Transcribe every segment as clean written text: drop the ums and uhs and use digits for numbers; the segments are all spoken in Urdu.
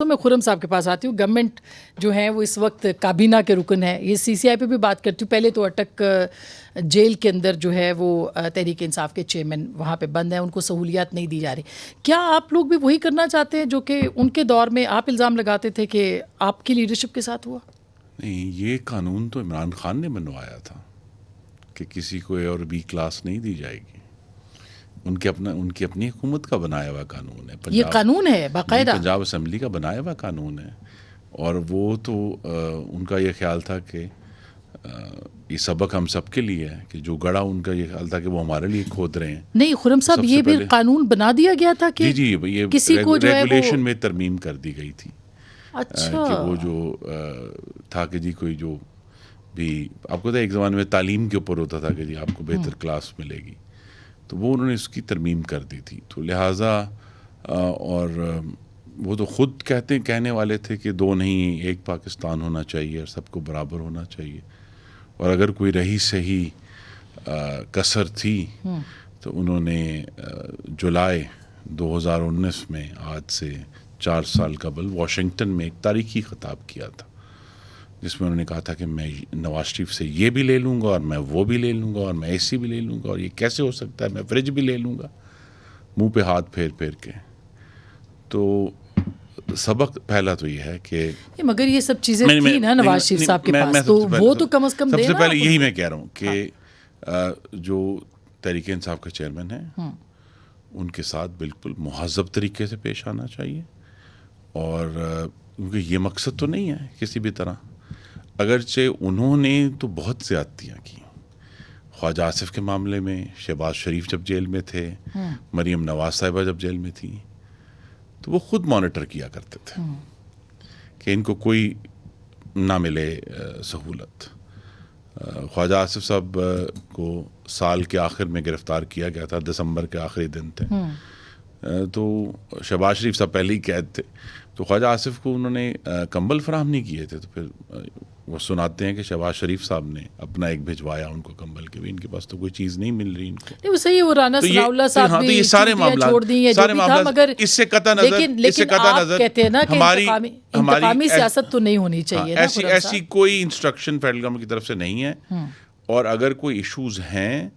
تو میں خرم صاحب کے پاس آتی ہوں. گورنمنٹ جو ہے وہ اس وقت کابینہ کے رکن ہے. یہ سی سی آئی پہ بھی بات کرتی ہوں. پہلے تو اٹک جیل کے اندر جو ہے وہ تحریک انصاف کے چیئرمین وہاں پہ بند ہیں, ان کو سہولیات نہیں دی جا رہی. کیا آپ لوگ بھی وہی کرنا چاہتے ہیں جو کہ ان کے دور میں آپ الزام لگاتے تھے کہ آپ کی لیڈرشپ کے ساتھ ہوا؟ نہیں, یہ قانون تو عمران خان نے بنوایا تھا کہ کسی کو اے اور بی کلاس نہیں دی جائے گی. ان کی اپنی حکومت کا بنایا ہوا قانون ہے. یہ قانون ہے باقاعدہ پنجاب اسمبلی کا بنایا ہوا قانون ہے. اور وہ تو ان کا یہ خیال تھا کہ یہ سبق ہم سب کے لیے ہے کہ جو گڑا ان کا یہ خیال تھا کہ وہ ہمارے لیے کھود رہے ہیں. نہیں خرم صاحب, یہ بھی قانون بنا دیا گیا تھا کہ جی یہ کسی کو جو ہے ریگولیشن میں ترمیم کر دی گئی تھی. اچھا, کہ وہ جو تھا کہ جی کوئی جو بھی آپ کو ایک زمانے میں تعلیم کے اوپر ہوتا تھا کہ جی آپ کو بہتر کلاس ملے گی, تو وہ انہوں نے اس کی ترمیم کر دی تھی. تو لہٰذا اور وہ تو خود کہنے والے تھے کہ دو نہیں ایک پاکستان ہونا چاہیے اور سب کو برابر ہونا چاہیے. اور اگر کوئی رہی صحیح کسر تھی تو انہوں نے جولائی 2019 میں آج سے 4 سال قبل واشنگٹن میں ایک تاریخی خطاب کیا تھا, جس میں انہوں نے کہا تھا کہ میں نواز شریف سے یہ بھی لے لوں گا اور میں وہ بھی لے لوں گا اور میں اے سی بھی لے لوں گا اور یہ کیسے ہو سکتا ہے, میں فریج بھی لے لوں گا, منہ پہ ہاتھ پھیر کے. تو سبق پہلا تو یہ ہے کہ مگر یہ سب چیزیں تھیں نا نواز شریف صاحب کے پاس, تو وہ تو کم از کم سب سے پہلے یہی میں کہہ رہا ہوں کہ جو تحریک انصاف کے چیئرمین ہیں ان کے ساتھ بالکل مہذب طریقے سے پیش آنا چاہیے. اور کیونکہ یہ مقصد تو نہیں ہے کسی بھی طرح, اگرچہ انہوں نے تو بہت زیادتیاں کی. خواجہ آصف کے معاملے میں, شہباز شریف جب جیل میں تھے, مریم نواز صاحبہ جب جیل میں تھی, تو وہ خود مانیٹر کیا کرتے تھے کہ ان کو کوئی نہ ملے سہولت. خواجہ آصف صاحب کو سال کے آخر میں گرفتار کیا گیا تھا, دسمبر کے آخری دن تھے, تو شہباز شریف صاحب پہلے ہی قید تھے. تو خواجہ آصف کو انہوں نے کمبل فراہم نہیں کیے تھے, تو پھر وہ سناتے ہیں کہ شہباز شریف صاحب نے اپنا ایک بھجوایا ان کو کمبل کے, بھی ان کے پاس تو کوئی چیز نہیں مل رہی ان کو. نہیں وہ صحیح ہے, وہ رانا ثناء اللہ صاحب بھی یہ سارے معاملات مگر اس سے قطع نظر کہتے ہیں نا کہ انتقامی سیاست تو نہیں ہونی چاہیے. ایسی کوئی انسٹرکشن فیڈرل گورنمنٹ کی طرف سے نہیں ہے. اور اگر کوئی ایشوز ہیں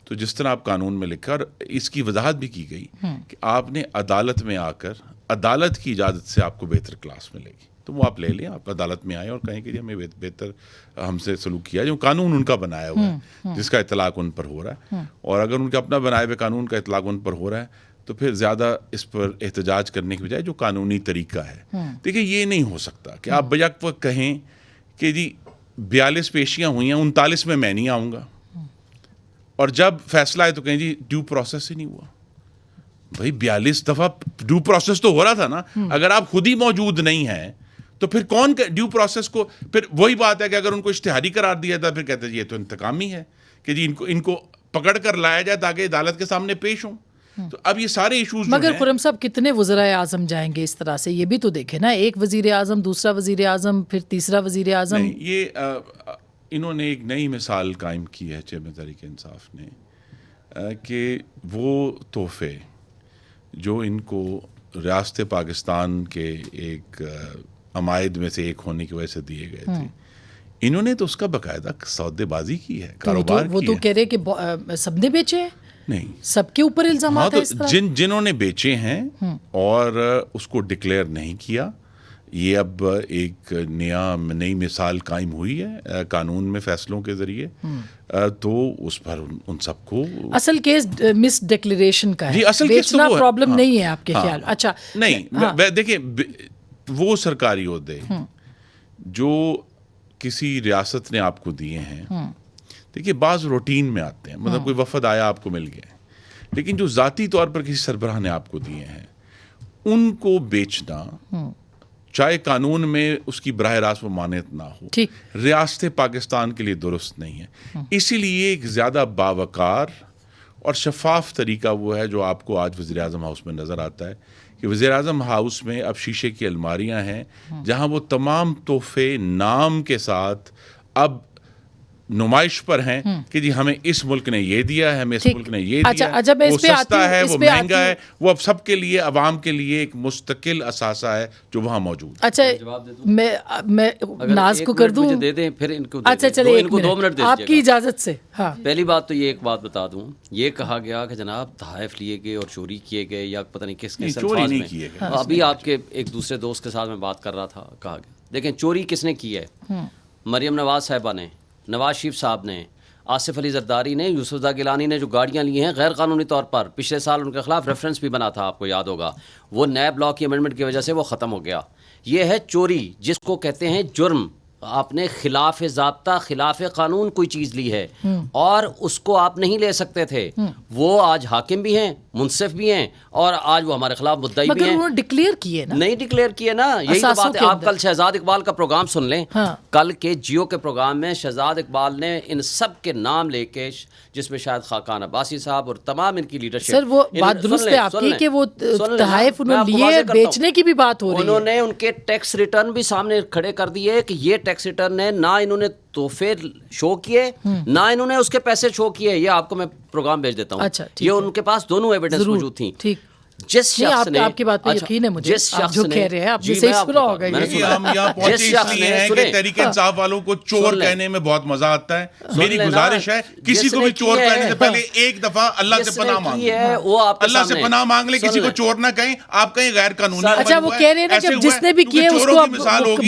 تو جس طرح آپ قانون میں لکھا, اور اس کی وضاحت بھی کی گئی کہ آپ نے عدالت میں آ کر عدالت کی اجازت سے آپ کو بہتر کلاس ملے گی, تو وہ آپ لے لیں. آپ عدالت میں آئیں اور کہیں کہ جی ہمیں بہتر ہم سے سلوک کیا, جو قانون ان کا بنایا ہوا ہے جس کا اطلاق ان پر ہو رہا ہے. اور اگر ان کا اپنا بنائے ہوئے قانون کا اطلاق ان پر ہو رہا ہے تو پھر زیادہ اس پر احتجاج کرنے کی بجائے جو قانونی طریقہ ہے, دیکھیں یہ نہیں ہو سکتا کہ آپ بیک وقت کہیں کہ جی 42 پیشیاں ہوئی ہیں, 39 میں نہیں آؤں گا, اور جب فیصلہ ہے تو کہیں جی ڈیو پروسیس ہی نہیں ہوا. بھائی 42 دفعہ ڈیو پروسیس تو ہو رہا تھا نا. اگر آپ خود ہی موجود نہیں ہیں تو پھر کون ڈیو پروسیس کو, پھر وہی بات ہے کہ اگر ان کو اشتہاری قرار دیا تھا پھر کہتے ہیں یہ تو انتقامی ہے کہ جی ان کو پکڑ کر لایا جائے تاکہ عدالت کے سامنے پیش ہوں. تو اب یہ سارے ایشوز مگر خرم صاحب کتنے وزرائے اعظم جائیں گے اس طرح سے, یہ بھی تو دیکھیں نا, ایک وزیر اعظم, دوسرا وزیر اعظم, پھر تیسرا وزیر اعظم. یہ انہوں نے ایک نئی مثال قائم کی ہے چیئرمین تحریک انصاف نے, کہ وہ تحفے جو ان کو ریاست پاکستان کے ایک عمائد میں سے ایک ہونے کی وجہ سے دیے گئے تھے, انہوں نے تو اس کا باقاعدہ سودے بازی کی ہے, کاروبار کی ہے. وہ تو کہہ رہے کہ سب نے بیچے ہیں. نہیں, سب کے اوپر الزامات ہیں اس طرح. جنہوں نے بیچے ہیں اور اس کو ڈکلیئر نہیں کیا, یہ اب ایک نئی مثال قائم ہوئی ہے قانون میں فیصلوں کے ذریعے, تو اس پر ان سب کو اصل کیس مس ڈکلیریشن کا ہے. جی اصل کیس بیچنا پرابلم نہیں ہے آپ کے خیال. اچھا نہیں, دیکھیں وہ سرکاری عہدے جو کسی ریاست نے آپ کو دیے ہیں, دیکھیے بعض روٹین میں آتے ہیں, مطلب کوئی وفد آیا آپ کو مل گیا, لیکن جو ذاتی طور پر کسی سربراہ نے آپ کو دیے ہیں ان کو بیچنا, چاہے قانون میں اس کی براہ راست وہ مانعت نہ ہو, ریاست پاکستان کے لیے درست نہیں ہے. اسی لیے ایک زیادہ باوقار اور شفاف طریقہ وہ ہے جو آپ کو آج وزیر اعظم ہاؤس میں نظر آتا ہے, کہ وزیر اعظم ہاؤس میں اب شیشے کی الماریاں ہیں جہاں وہ تمام تحفے نام کے ساتھ اب نمائش پر ہیں کہ جی ہمیں اس ملک نے یہ دیا ہے, ہمیں اس ملک نے یہ دیا ہے, جب میں وہ اس پہ آتی سستا ہوں, ہے, اس وہ پہ آتی مہنگا ہوں. ہے, وہ اب سب کے لیے, عوام کے لیے ایک مستقل اثاثہ ہے جو وہاں موجود ہے. اچھا میں ناز کو کر دوں, دے دیں پھر ان کو. اچھا چلے ان کو 2 منٹ دے آپ کی اجازت سے. ہاں, پہلی بات تو یہ ایک بات بتا دوں, یہ کہا گیا کہ جناب تحائف لیے گئے اور چوری کیے گئے یا پتہ نہیں کس کس الفاظ میں. ابھی آپ کے ایک دوسرے دوست کے ساتھ میں بات کر رہا تھا, کہا گیا دیکھیں چوری کس نے کی ہے. مریم نواز صاحبہ نے, نواز شریف صاحب نے, آصف علی زرداری نے, یوسف زئی گیلانی نے جو گاڑیاں لی ہیں غیر قانونی طور پر, پچھلے سال ان کے خلاف ریفرنس بھی بنا تھا, آپ کو یاد ہوگا, وہ نیب لا کی امینڈمنٹ کی وجہ سے وہ ختم ہو گیا. یہ ہے چوری, جس کو کہتے ہیں جرم. آپ نے خلاف ضابطہ, خلاف قانون کوئی چیز لی ہے اور اس کو آپ نہیں لے سکتے تھے. وہ آج حاکم بھی ہیں, منصف بھی ہیں, اور آج وہ ہمارے خلاف مدعی بھی ہیں. مگر انہوں نے ڈکلیئر کیے نا, نہیں ڈکلیئر کیے نا, یہی تو بات ہے. آپ کل شہزاد اقبال کا پروگرام سن لیں, کل کے جیو کے پروگرام میں شہزاد اقبال نے ان سب کے نام لے کے, جس میں شاید خاقان عباسی صاحب اور تمام ان کی لیڈرشپ. سر وہ بات درست ہے آپ کی کہ وہ تحائف انہوں نے لیے, بیچنے کی بھی بات ہو رہی ہے. انہوں نے ان کے ٹیکس ریٹرن بھی سامنے کھڑے کر دیے کہ یہ ٹیکس ریٹرن ہے, نہ انہوں نے تحفے شو کیے نہ انہوں نے اس کے پیسے شو کیے. یہ آپ کو میں پروگرام بھیج دیتا ہوں. یہ ان کے پاس دونوں ایویڈنس موجود تھیں. جس شخص نے, آپ کی بات پہ یقین ہے مجھے, آپ جو کہہ رہے ہیں آپ نے صحیح سنا ہوگا. ہم یہاں پہنچے اس لیے ہیں کہ تحریک انصاف والوں کو چور کہنے میں بہت مزہ آتا ہے. میری گزارش ہے کسی کو بھی چور کہنے سے پہلے ایک دفعہ اللہ سے پناہ مانگ لیں, اللہ سے پناہ مانگ لیں, کسی کو چور نہ کہیں, آپ کہیں غیر قانونی. اچھا وہ کہہ رہے ہیں کہ جس نے بھی کیے اس کو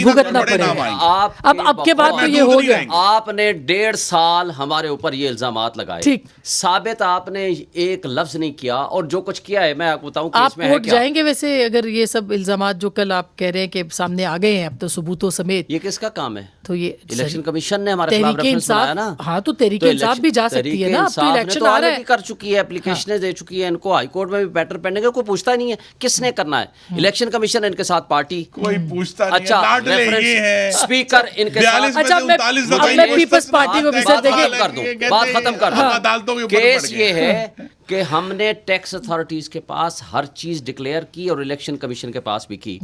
بھگتنا پڑے گا. اب کے بعد تو یہ ہو گیا. آپ نے 1.5 سال ہمارے اوپر یہ الزامات لگائے, ثابت آپ نے ایک لفظ نہیں کیا, اور جو کچھ کیا ہے میں آپ کو بتاؤں کہ اس میں ہے کیا. جائیں گے ویسے اگر یہ سب الزامات جو کل آپ کہہ رہے ہیں کہ سامنے آ گئے ہیں اب تو ثبوتوں سمیت, یہ کس کا کام ہے؟ تو یہ الیکشن کمیشن نے ہمارے خلاف ریفرنس بنایا نا. ہاں تو تحریک انصاف بھی جا سکتی ہے نا, اب تو الیکشن آ رہا ہے, کر چکی ہے, اپلیکیشنیں دے چکی ہے, ان کو ہائی کورٹ میں بھی بیٹر پینڈنگ ہے, کوئی پوچھتا ہی نہیں ہے کس نے کرنا ہے. الیکشن کمیشن ان کے ساتھ پارٹی, کوئی پوچھتا نہیں. اچھا اسپیکر ان کے ساتھ. اچھا میں پیپلز پارٹی کو بھی سر دیکھیں, بات ختم کر دوں. کیس یہ ہے کہ ہم نے ٹیکس اتھارٹیز کے پاس ہر چیز ڈکلیئر کی اور الیکشن کمیشن کے پاس بھی کی.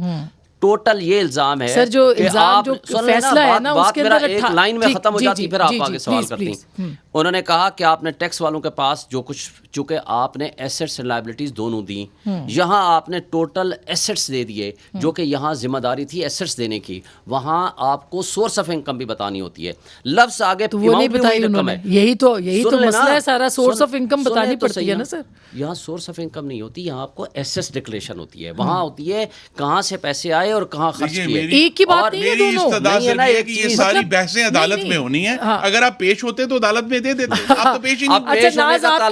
ٹوٹل یہ الزام ہے سر, جو الزام جو فیصلہ ہے نا اس کے اندر ایک لائن میں ختم ہو جاتی, پھر آپ آگے سوال کرتی ہیں. انہوں نے کہا کہ آپ نے ٹیکس والوں کے پاس جو کچھ, چونکہ آپ نے ایسٹس اینڈ لائبلٹیز دونوں دیں, یہاں آپ نے ٹوٹل ایسٹس دے دیے, جو کہ یہاں ذمہ داری تھی ایسٹس دینے کی, وہاں آپ کو سورس آف انکم بھی بتانی ہوتی ہے. لفظ آگے تو وہ نہیں بتائی انہوں نے, یہی تو مسئلہ ہے سارا, سورس آف انکم بتانی پڑتی ہے نا سر. یہاں سورس آف انکم نہیں ہوتی, یہاں آپ کو ایسٹس ڈکلیریشن ہوتی ہے, وہاں ہوتی ہے کہاں سے پیسے آئے اور کہاں خرچ کیے. ایک ہی بات نہیں ہے دونوں. یہ ساری بحثیں عدالت میں ہونی ہیں, اگر آپ پیش ہوتے تو عدالت میں دے دیتے, آپ تو پیش ہی نہیں.